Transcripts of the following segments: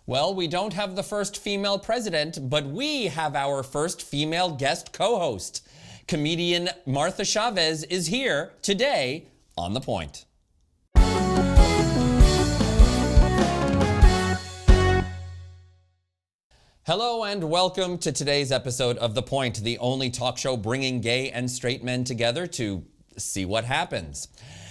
Well, we don't have the first female president, but we have our first female guest co-host. Comedian Martha Chaves is here today on The Point. Hello and welcome to today's episode of The Point, the only talk show bringing gay and straight men together to see what happens.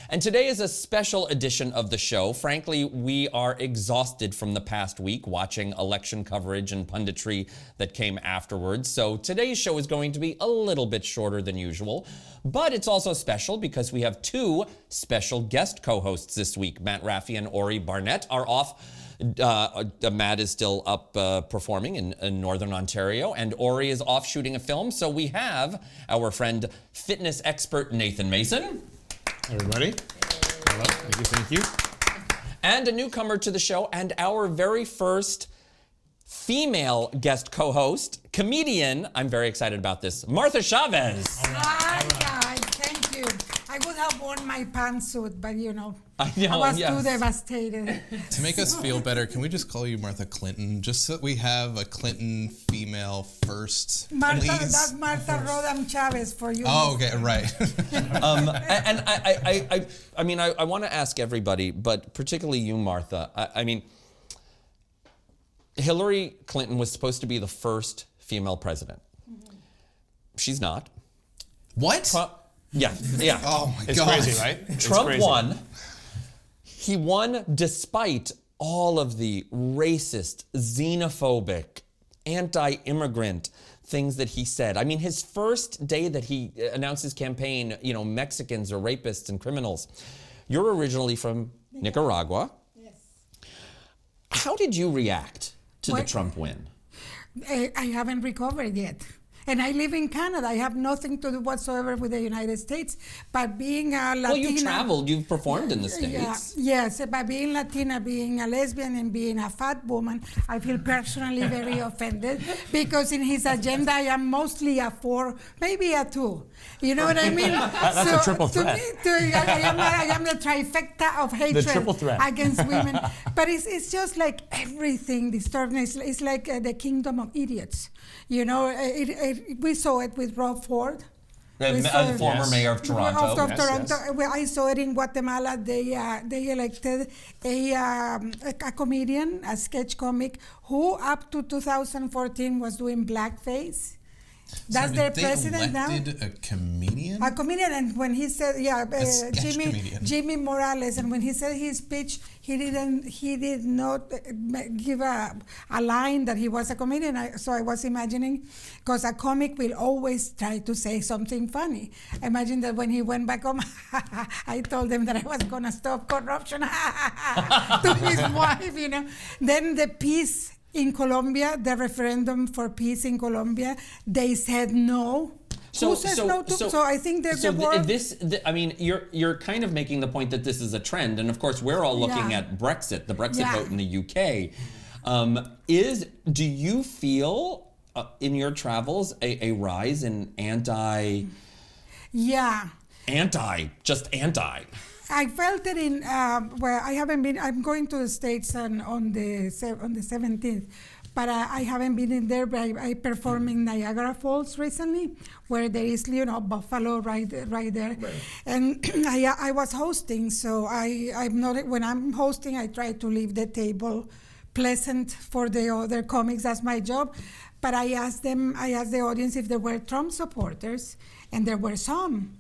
And today is a special edition of the show. Frankly, we are exhausted from the past week watching election coverage and punditry that came afterwards. So today's show is going to be a little bit shorter than usual. But it's also special because we have two special guest co-hosts this week. Matt Raffi and Ori Barnett are off. Matt is still up performing in Northern Ontario, and Ori is off shooting a film. So we have our friend, fitness expert Nathan Mason. Everybody. Hello. Thank you. And a newcomer to the show, and our very first female guest co-host, comedian, I'm very excited about this, Martha Chaves. Hi, guys. Thank you. I would have worn my pantsuit, but I was too devastated. To make us feel better, can we just call you Martha Clinton? Just so that we have a Clinton female first, Martha, please. that's Martha Rodham Chaves for you. Oh, okay, right. I want to ask everybody, but particularly you, Martha. Hillary Clinton was supposed to be the first female president. Mm-hmm. She's not. What? Yeah. Oh my God. It's crazy, right? Trump won. He won despite all of the racist, xenophobic, anti-immigrant things that he said. I mean, his first day that he announced his campaign, Mexicans are rapists and criminals. You're originally from Nicaragua. Yes. How did you react to the Trump win? I haven't recovered yet. And I live in Canada. I have nothing to do whatsoever with the United States. But being a Latina... Well, you traveled. You've performed in the States. Yes, but being Latina, being a lesbian, and being a fat woman, I feel personally very offended. Because in his agenda, I am mostly a 4, maybe a 2. You know what I mean? That's a triple threat. I am the trifecta of hatred The triple threat. against women. But it's just like everything distorted. It's like the kingdom of idiots. We saw it with Rob Ford. The former mayor of Toronto. Well, I saw it in Guatemala. They elected a comedian, a sketch comic, who up to 2014 was doing blackface. That's their president now. They elected a comedian? A comedian, and when he said, Jimmy Morales, and when he said his speech, he did not give a line that he was a comedian. So I was imagining, because a comic will always try to say something funny. Imagine that when he went back home, I told them that I was going to stop corruption to his wife, Then the peace in Colombia, the referendum for peace in Colombia, they said no. Who says no to? So I think there's you're kind of making the point that this is a trend, and of course we're all looking at Brexit, the Brexit vote in the UK. Do you feel in your travels a rise in anti? Yeah. Anti. I felt it in where I haven't been. I'm going to the States on the 17th, but I haven't been in there. But I performed in Niagara Falls recently, where there is buffalo right there. Right. And I was hosting, so I'm not. When I'm hosting, I try to leave the table pleasant for the other comics. That's my job. But I asked the audience if there were Trump supporters, and there were some.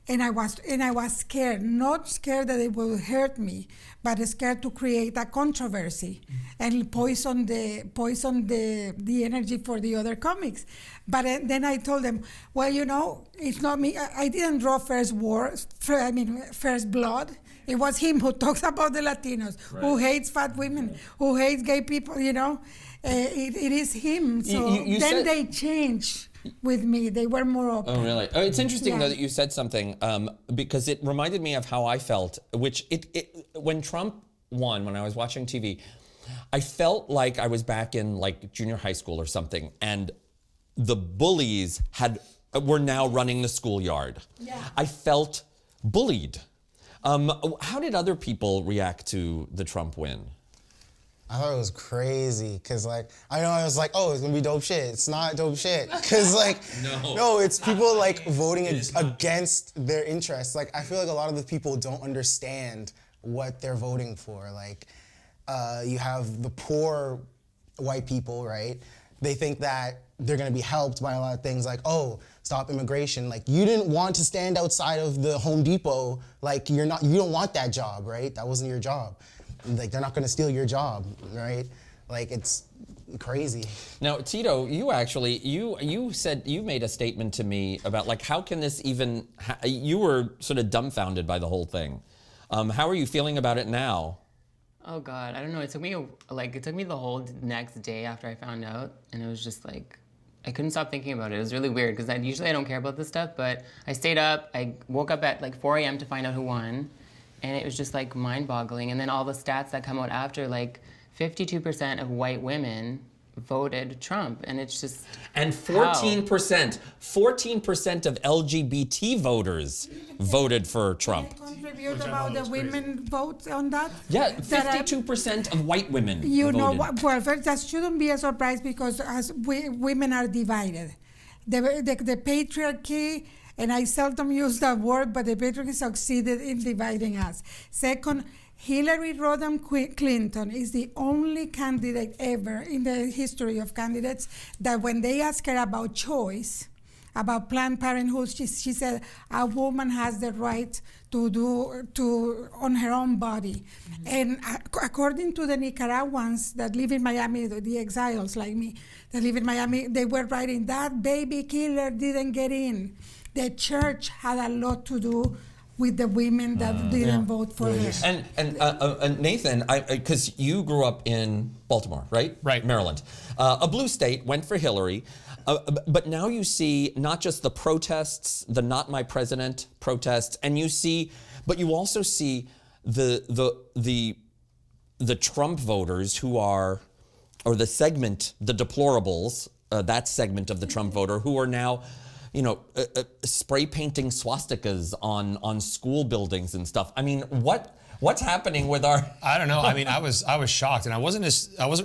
And I was scared, not scared that it will hurt me, but scared to create a controversy and poison the energy for the other comics. But then I told them, well, it's not me. I didn't draw first blood. It was him who talks about the Latinos, who hates fat women, who hates gay people. It is him. So then they change. With me, they were more open. Oh, really? Oh, it's interesting though that you said something because it reminded me of how I felt. Which when Trump won, when I was watching TV, I felt like I was back in junior high school or something, and the bullies were now running the schoolyard. Yeah. I felt bullied. How did other people react to the Trump win? I thought it was crazy because, like, I was like, oh, it's gonna be dope shit. It's not dope shit because, like, no, it's people like voting against their interests. Like, I feel like a lot of the people don't understand what they're voting for. Like, you have the poor white people, right? They think that they're gonna be helped by a lot of things, like, oh, stop immigration. Like, you didn't want to stand outside of the Home Depot. Like, you don't want that job, right? That wasn't your job. Like, they're not gonna steal your job, right? Like, it's crazy. Now, Tito, you actually, you said, you made a statement to me about, like, how can this even, you were sort of dumbfounded by the whole thing. How are you feeling about it now? Oh God, I don't know. It took me the whole next day after I found out, and it was just like, I couldn't stop thinking about it. It was really weird because usually I don't care about this stuff, but I stayed up. I woke up at like 4 a.m. to find out who won. And it was just like mind-boggling. And then all the stats that come out after, like 52% of white women voted Trump, and it's just and 14% of LGBT voters voted for Trump. Can I contribute about the women vote on that? Yeah, 52% of white women voted. Know what? Well, first, that shouldn't be a surprise because as women are divided, the patriarchy. And I seldom use that word, but the patriarchy succeeded in dividing us. Second, Hillary Rodham Clinton is the only candidate ever in the history of candidates that when they ask her about choice, about Planned Parenthood, she said a woman has the right to on her own body. Mm-hmm. And according to the Nicaraguans that live in Miami, the exiles like me that live in Miami, they were writing that baby killer didn't get in. The church had a lot to do with the women that didn't vote for her. And Nathan, because you grew up in Baltimore, right? Right. Maryland. A blue state, went for Hillary. But now you see not just the protests, the Not My President protests, and you also see the Trump voters who are, or the deplorables, that segment of the Trump voter who are now, spray painting swastikas on school buildings and stuff. I mean, what's happening with our? I don't know. I mean, I was shocked, and I wasn't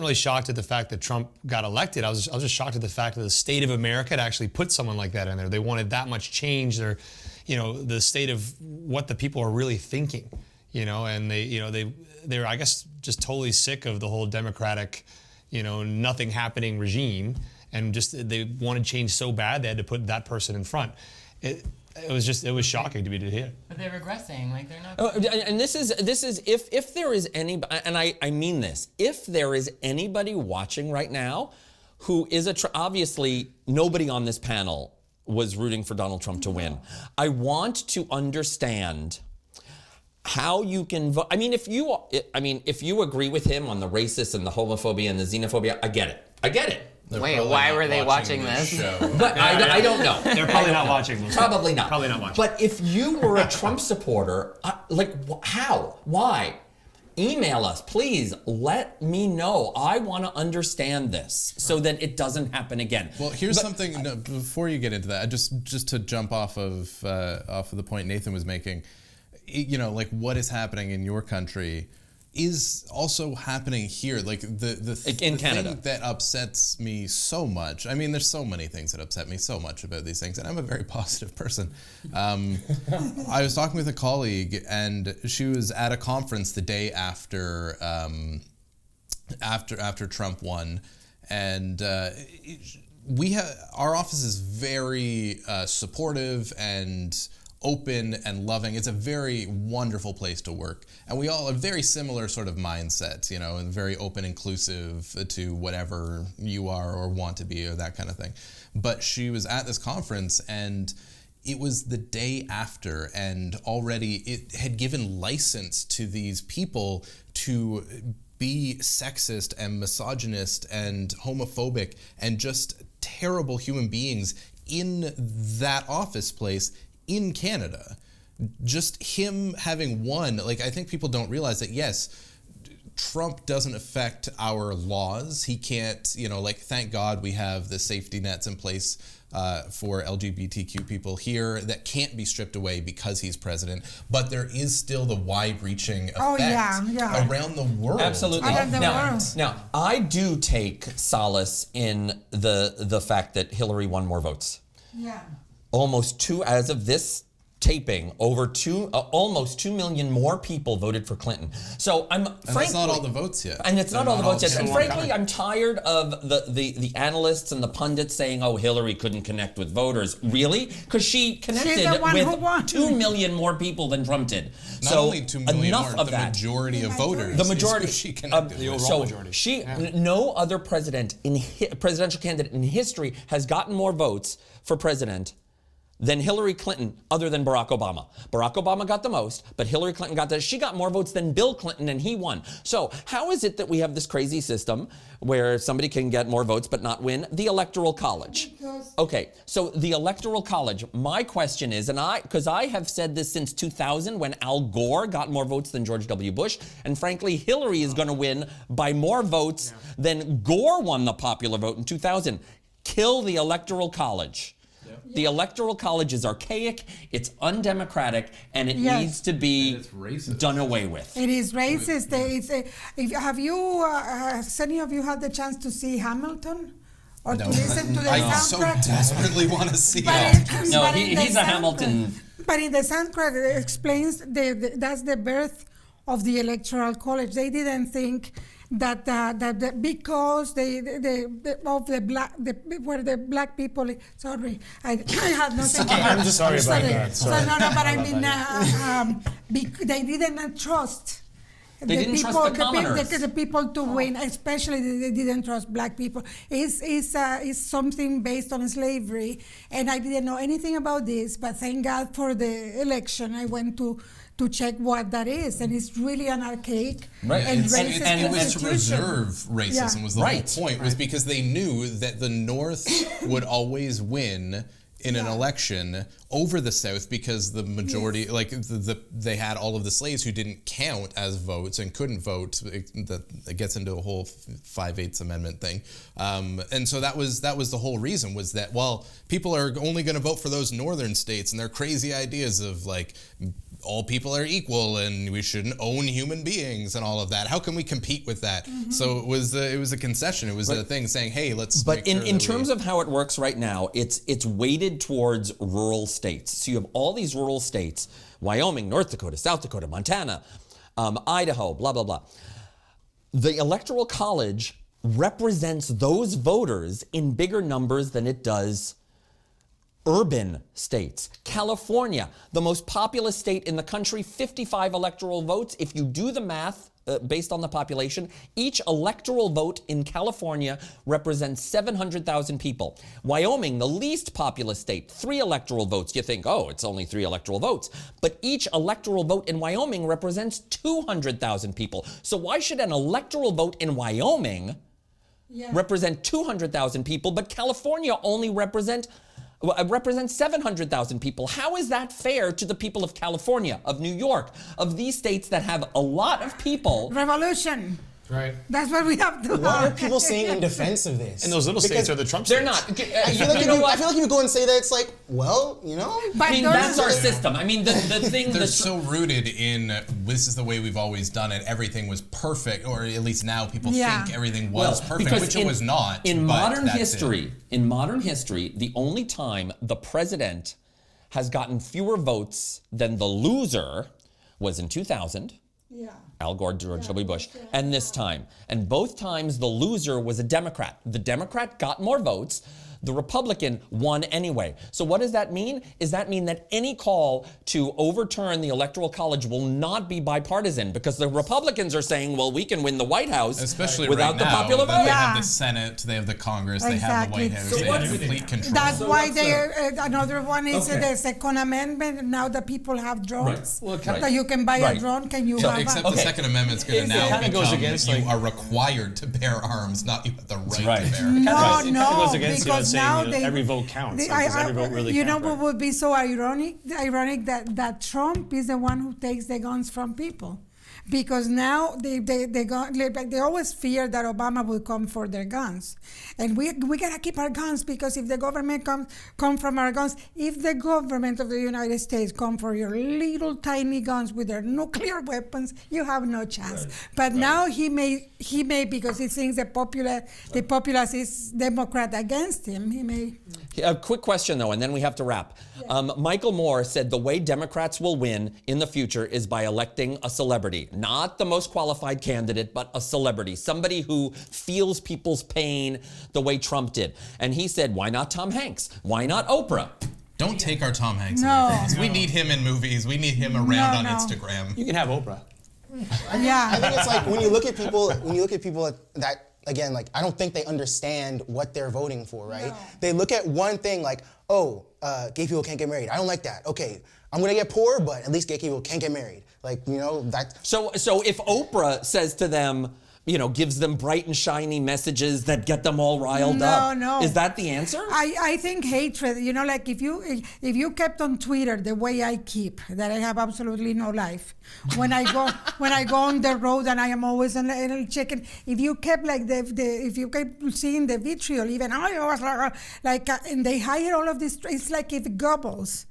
really shocked at the fact that Trump got elected. I was just shocked at the fact that the state of America had actually put someone like that in there. They wanted that much change. They're, the state of what the people are really thinking. And they're I guess just totally sick of the whole Democratic, nothing happening regime. And just they wanted change so bad they had to put that person in front. It was shocking to me to hear. But they're regressing, like they're not. And this is if there is any, and I mean this, if there is anybody watching right now who is obviously nobody on this panel was rooting for Donald Trump to win. I want to understand how you can vote. I mean, if you agree with him on the racist and the homophobia and the xenophobia, I get it. Wait, why were they watching this? But I don't know. They're probably not watching this. Probably not. Probably not watching. But if you were a Trump supporter, how? Why? Email us, please. Let me know. I want to understand this so that it doesn't happen again. Well, here's something before you get into that. Just to jump off of the point Nathan was making. Like what is happening in your country is also happening here. Like the Canada. Thing that upsets me so much. I mean, there's so many things that upset me so much about these things, and I'm a very positive person. I was talking with a colleague, and she was at a conference the day after Trump won, and our office is very supportive and open and loving. It's a very wonderful place to work. And we all have very similar sort of mindsets, and very open, inclusive to whatever you are or want to be or that kind of thing. But she was at this conference and it was the day after, and already it had given license to these people to be sexist and misogynist and homophobic and just terrible human beings in that office place in Canada. Just him having won, like, I think people don't realize that, yes, Trump doesn't affect our laws. He can't, thank God we have the safety nets in place for LGBTQ people here that can't be stripped away because he's president, but there is still the wide-reaching effect around the world. Absolutely. Now, I do take solace in the fact that Hillary won more votes. Yeah. Almost two, as of this taping, almost 2 million more people voted for Clinton. So that's not all the votes yet. And it's not all the votes yet. And frankly, coming. I'm tired of the analysts and the pundits saying, "Oh, Hillary couldn't connect with voters." Really? Because she connected with 2 million more people than Trump did. Not only 2 million more, the majority of voters. The majority. She connected. The overall majority. No other presidential candidate in history has gotten more votes for president than Hillary Clinton, other than Barack Obama. Barack Obama got the most, but Hillary Clinton she got more votes than Bill Clinton, and he won. So how is it that we have this crazy system where somebody can get more votes but not win? The Electoral College. Okay, so the Electoral College, my question is, because I have said this since 2000 when Al Gore got more votes than George W. Bush, and frankly, Hillary is gonna win by more votes than Gore won the popular vote in 2000. Kill the Electoral College. The Electoral College is archaic, it's undemocratic, and it needs to be done away with. It is racist. Have you, any of you had the chance to see Hamilton? Or to listen to the I so soundtrack? desperately want to see it. No, he's a Hamilton. But in the soundtrack, it explains that's the birth of the Electoral College. They didn't think that because where the black people. Sorry, I had nothing. I'm just sorry about that. Sorry. No, but I mean, they didn't trust. They didn't trust the commoners. The people to win, especially they didn't trust black people. Is something based on slavery, and I didn't know anything about this. But thank God for the election. I went to check what that is, and it's really an archaic and racist and it was to institution. reserve racism was the whole point, was because they knew that the North would always win in an election over the South because the majority, they had all of the slaves who didn't count as votes and couldn't vote. It gets into a whole 5/8 amendment thing, and so that was the whole reason, was that, well, people are only going to vote for those northern states and their crazy ideas of all people are equal and we shouldn't own human beings and all of that. How can we compete with that? Mm-hmm. So it was a concession. It was a thing saying, hey, let's. But in terms of how it works right now, it's weighted towards rural states. So you have all these rural states: Wyoming, North Dakota, South Dakota, Montana, Idaho, blah blah blah. The Electoral College represents those voters in bigger numbers than it does urban states. California, the most populous state in the country, 55 electoral votes. If you do the math based on the population, each electoral vote in California represents 700,000 people. Wyoming, the least populous state, 3 electoral votes. You think, oh, it's only 3 electoral votes. But each electoral vote in Wyoming represents 200,000 people. So why should an electoral vote in Wyoming represent 200,000 people, but California only represents 700,000 people? How is that fair to the people of California, of New York, of these states that have a lot of people? Revolution. Right. That's what we have to. What are people saying in defense of this? And those little states are the Trump states. They're not. I feel like if you go and say that, it's like, well, I mean, that's our system. I mean, the thing. They're so rooted in this is the way we've always done it. Everything was perfect, or at least now people think everything was perfect, which it was not. In modern history, the only time the president has gotten fewer votes than the loser was in 2000. Yeah. Al Gore, George W. Bush, and this time. And both times the loser was a Democrat. The Democrat got more votes. The Republican won anyway. So what does that mean? Does that mean that any call to overturn the Electoral College will not be bipartisan? Because the Republicans are saying, well, we can win the White House without the popular vote. They have the Senate, they have the Congress, they have the White House, they have complete control. That's why another one is the Second Amendment. Now that people have drones, that you can buy a drone. Can you have except the Second Amendment's going to now become you are required to bear arms, not you have the right to bear arms. No, because now every vote counts. Every vote really counts. What would be so ironic that Trump is the one who takes the guns from people. because now they always fear that Obama will come for their guns, and we gotta keep our guns, because if the government come from our guns, if the government of the United States come for your little tiny guns with their nuclear weapons, you have no chance. But now he may because he thinks the populace is Democrat against him. He may. A quick question though, and then we have to wrap. Michael Moore said the way Democrats will win in the future is by electing a celebrity, not the most qualified candidate, but a celebrity, somebody who feels people's pain the way Trump did. And he said, why not Tom Hanks? Why not Oprah? Don't take our Tom Hanks No. away from us. We need him in movies. We need him around on Instagram. You can have Oprah. Yeah. I think it's like when you look at people that, again, like, I don't think they understand what they're voting for, right? No. They look at one thing like, oh, gay people can't get married. I don't like that. Okay, I'm gonna get poor, but at least gay people can't get married. Like, you know, that. So if Oprah says to them, gives them bright and shiny messages that get them all riled up, No. is that the answer? I think hatred, like if you kept on Twitter the way I keep, that I have absolutely no life. When I go on the road and I am always checking, if you kept like if you kept seeing the vitriol, even I was like and they hire all of this, it's like if Goebbels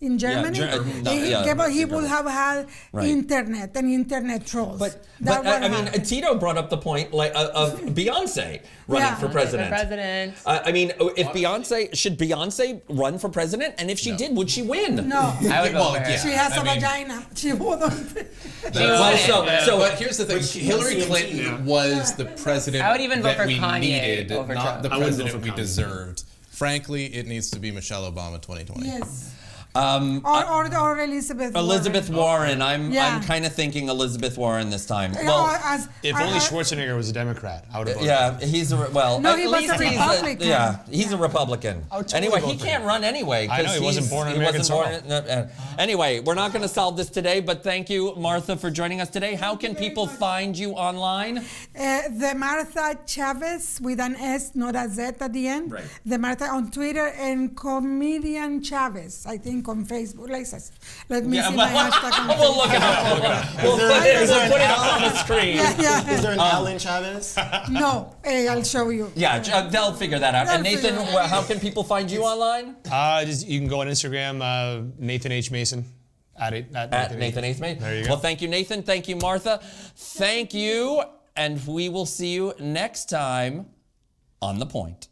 in Germany, he would have had internet and internet trolls. But I mean, Tito brought up the point of Beyonce running for president. I mean, should Beyonce run for president? And if she did, would she win? No. I would vote for her. She has a vagina. She wouldn't. But here's the thing: Hillary Clinton was the president I would even vote that for we Kanye needed, over not Trump. the I wouldn't vote president for we Kanye. deserved. Frankly, it needs to be Michelle Obama 2020. Yes. Or Elizabeth Warren. I'm Yeah. kind of thinking Elizabeth Warren this time. If only Schwarzenegger was a Democrat, I would have voted. Yeah, he's a No, he was a Republican. He's a Republican. totally Anyway, vote he for can't him. run anyway. I know, he wasn't born on American soil. Anyway, we're not going to solve this today, but thank you, Martha, for joining us today. How can people find you online? The Martha Chaves with an S, not a Z at the end. Right. The Martha on Twitter, and Comedian Chaves, I think, on Facebook. Let me see my hashtag on We'll look it up. We'll put it up on the screen. Yeah. Is there an Alan Chavez? No, I'll show you. Yeah, they'll figure that out. They'll And Nathan, figure it out. how can people find you online? You can go on Instagram, Nathan H. Mason. At Nathan H. Mason. There you go. Well, thank you, Nathan. Thank you, Martha. Thank you. And we will see you next time on The Point.